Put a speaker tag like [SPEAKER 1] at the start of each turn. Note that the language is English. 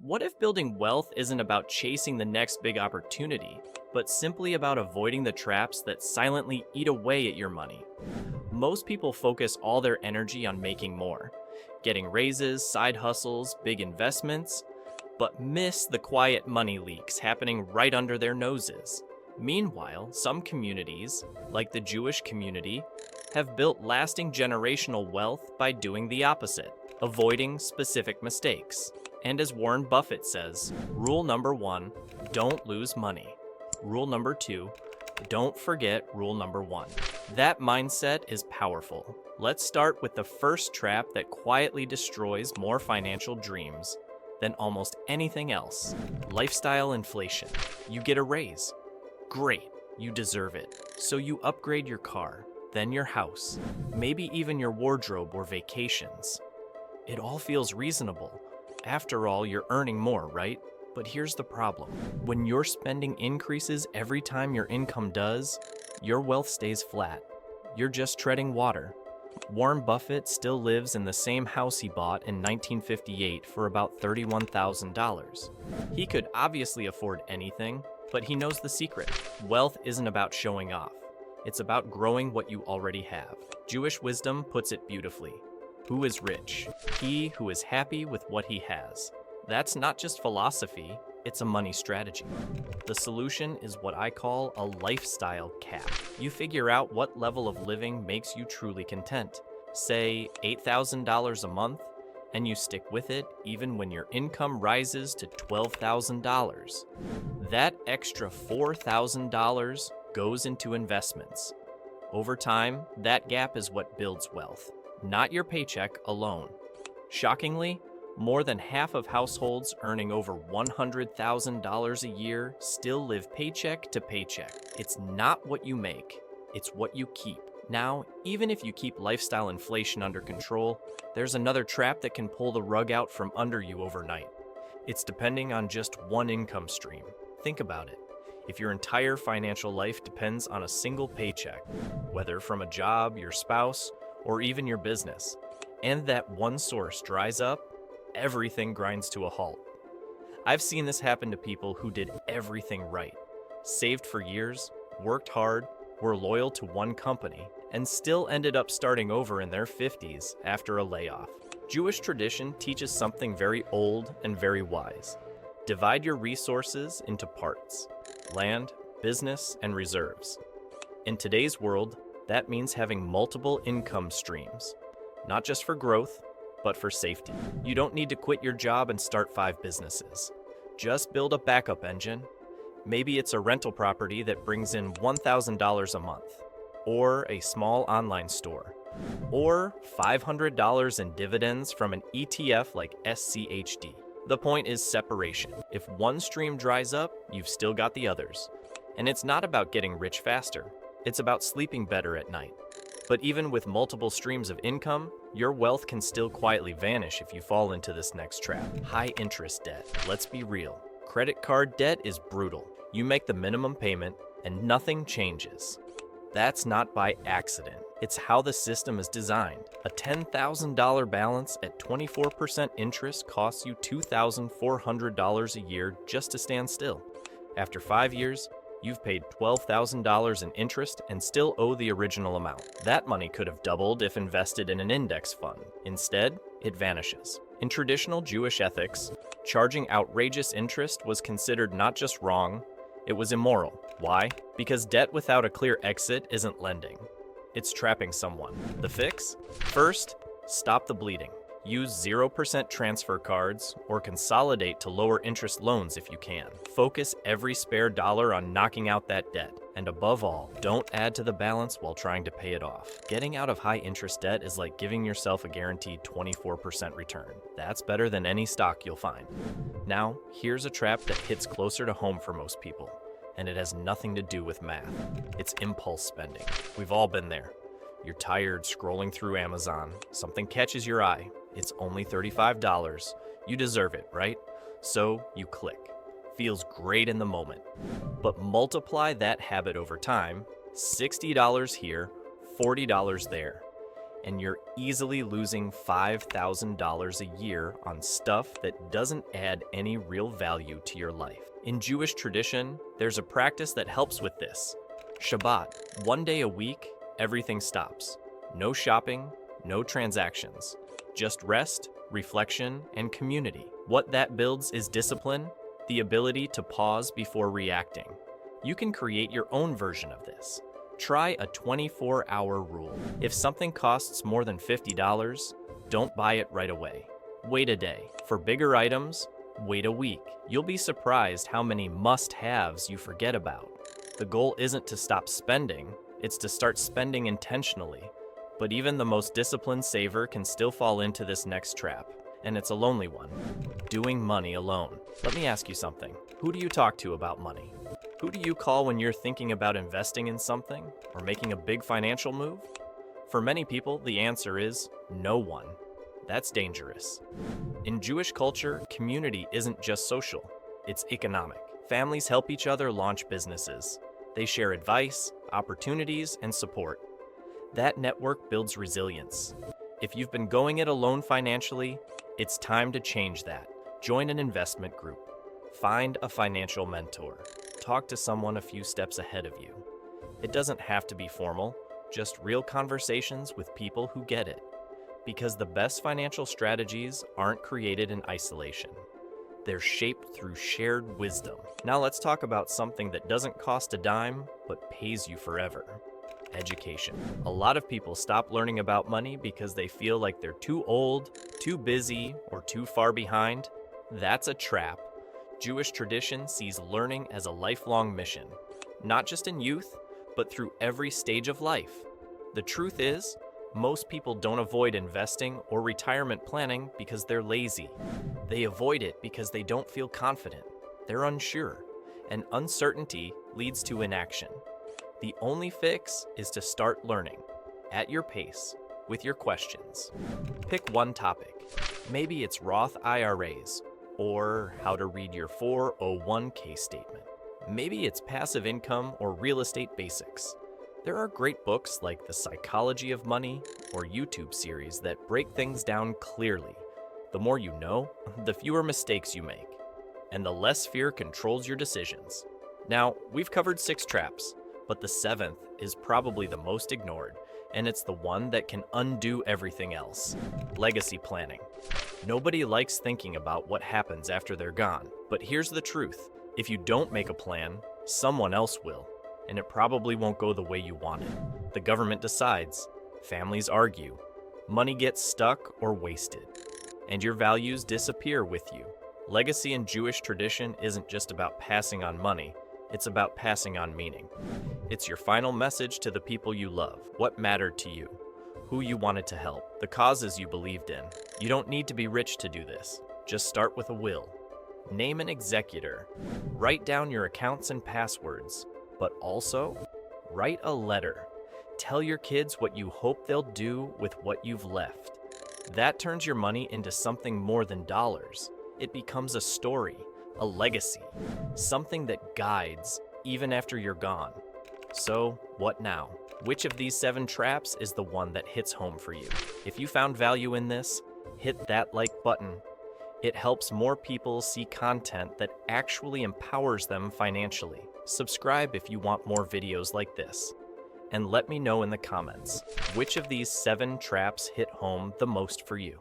[SPEAKER 1] What if building wealth isn't about chasing the next big opportunity, but simply about avoiding the traps that silently eat away at your money? Most people focus all their energy on making more, getting raises, side hustles, big investments, but miss the quiet money leaks happening right under their noses. Meanwhile, some communities, like the Jewish community, have built lasting generational wealth by doing the opposite, avoiding specific mistakes. And as Warren Buffett says, rule number 1, don't lose money. Rule number 2, don't forget rule number 1. That mindset is powerful. Let's start with the first trap that quietly destroys more financial dreams than almost anything else: lifestyle inflation. You get a raise. Great, you deserve it. So you upgrade your car, then your house, maybe even your wardrobe or vacations. It all feels reasonable. After all, you're earning more, right? But here's the problem. When your spending increases every time your income does, your wealth stays flat. You're just treading water. Warren Buffett still lives in the same house he bought in 1958 for about $31,000. He could obviously afford anything, but he knows the secret. Wealth isn't about showing off. It's about growing what you already have. Jewish wisdom puts it beautifully. Who is rich? He who is happy with what he has. That's not just philosophy, it's a money strategy. The solution is what I call a lifestyle cap. You figure out what level of living makes you truly content. Say $8,000 a month, and you stick with it even when your income rises to $12,000. That extra $4,000 goes into investments. Over time, that gap is what builds wealth, not your paycheck alone. Shockingly, more than half of households earning over $100,000 a year still live paycheck to paycheck. It's not what you make, it's what you keep. Now, even if you keep lifestyle inflation under control, there's another trap that can pull the rug out from under you overnight. It's depending on just one income stream. Think about it. If your entire financial life depends on a single paycheck, whether from a job, your spouse, or even your business, and that one source dries up, everything grinds to a halt. I've seen this happen to people who did everything right, saved for years, worked hard, were loyal to one company, and still ended up starting over in their 50s after a layoff. Jewish tradition teaches something very old and very wise. Divide your resources into parts: land, business, and reserves. In today's world, that means having multiple income streams, not just for growth, but for safety. You don't need to quit your job and start 5 businesses. Just build a backup engine. Maybe it's a rental property that brings in $1,000 a month, or a small online store, or $500 in dividends from an ETF like SCHD. The point is separation. If one stream dries up, you've still got the others. And it's not about getting rich faster. It's about sleeping better at night. But even with multiple streams of income, your wealth can still quietly vanish if you fall into this next trap: high interest debt. Let's be real. Credit card debt is brutal. You make the minimum payment and nothing changes. That's not by accident. It's how the system is designed. A $10,000 balance at 24% interest costs you $2,400 a year just to stand still. After 5 years, you've paid $12,000 in interest and still owe the original amount. That money could have doubled if invested in an index fund. Instead, it vanishes. In traditional Jewish ethics, charging outrageous interest was considered not just wrong, it was immoral. Why? Because debt without a clear exit isn't lending. It's trapping someone. The fix? First, stop the bleeding. Use 0% transfer cards or consolidate to lower interest loans if you can. Focus every spare dollar on knocking out that debt. And above all, don't add to the balance while trying to pay it off. Getting out of high interest debt is like giving yourself a guaranteed 24% return. That's better than any stock you'll find. Now, here's a trap that hits closer to home for most people, and it has nothing to do with math. It's impulse spending. We've all been there. You're tired scrolling through Amazon. Something catches your eye. It's only $35. You deserve it, right? So you click. Feels great in the moment. But multiply that habit over time: $60 here, $40 there. and you're easily losing $5,000 a year on stuff that doesn't add any real value to your life. In Jewish tradition, there's a practice that helps with this. Shabbat, 1 day a week, everything stops. No shopping, no transactions, just rest, reflection, and community. What that builds is discipline, the ability to pause before reacting. You can create your own version of this. Try a 24-hour rule. If something costs more than $50, don't buy it right away. Wait a day. For bigger items, wait a week. You'll be surprised how many must-haves you forget about. The goal isn't to stop spending, it's to start spending intentionally. But even the most disciplined saver can still fall into this next trap, and it's a lonely one. Doing money alone. Let me ask you something. Who do you talk to about money? Who do you call when you're thinking about investing in something or making a big financial move? For many people, the answer is no one. That's dangerous. In Jewish culture, community isn't just social, it's economic. Families help each other launch businesses. They share advice, opportunities, and support. That network builds resilience. If you've been going it alone financially, it's time to change that. Join an investment group. Find a financial mentor. Talk to someone a few steps ahead of you. It doesn't have to be formal, just real conversations with people who get it. Because the best financial strategies aren't created in isolation. They're shaped through shared wisdom. Now let's talk about something that doesn't cost a dime, but pays you forever. Education. A lot of people stop learning about money because they feel like they're too old, too busy, or too far behind. That's a trap. Jewish tradition sees learning as a lifelong mission, not just in youth, but through every stage of life. The truth is, most people don't avoid investing or retirement planning because they're lazy. They avoid it because they don't feel confident. They're unsure, and uncertainty leads to inaction. The only fix is to start learning, at your pace, with your questions. Pick one topic. Maybe it's Roth IRAs, or how to read your 401k statement. Maybe it's passive income or real estate basics. There are great books like The Psychology of Money or YouTube series that break things down clearly. The more you know, the fewer mistakes you make, and the less fear controls your decisions. Now, we've covered 6 traps, but the 7th is probably the most ignored, and it's the one that can undo everything else. Legacy planning. Nobody likes thinking about what happens after they're gone, but here's the truth. If you don't make a plan, someone else will, and it probably won't go the way you want it. The government decides, families argue, money gets stuck or wasted, and your values disappear with you. Legacy in Jewish tradition isn't just about passing on money, it's about passing on meaning. It's your final message to the people you love, what mattered to you, who you wanted to help, the causes you believed in. You don't need to be rich to do this. Just start with a will. Name an executor. Write down your accounts and passwords, but also write a letter. Tell your kids what you hope they'll do with what you've left. That turns your money into something more than dollars. It becomes a story, a legacy, something that guides even after you're gone. So, what now? Which of these 7 traps is the one that hits home for you? If you found value in this, hit that like button. It helps more people see content that actually empowers them financially. Subscribe if you want more videos like this. And let me know in the comments, which of these 7 traps hit home the most for you?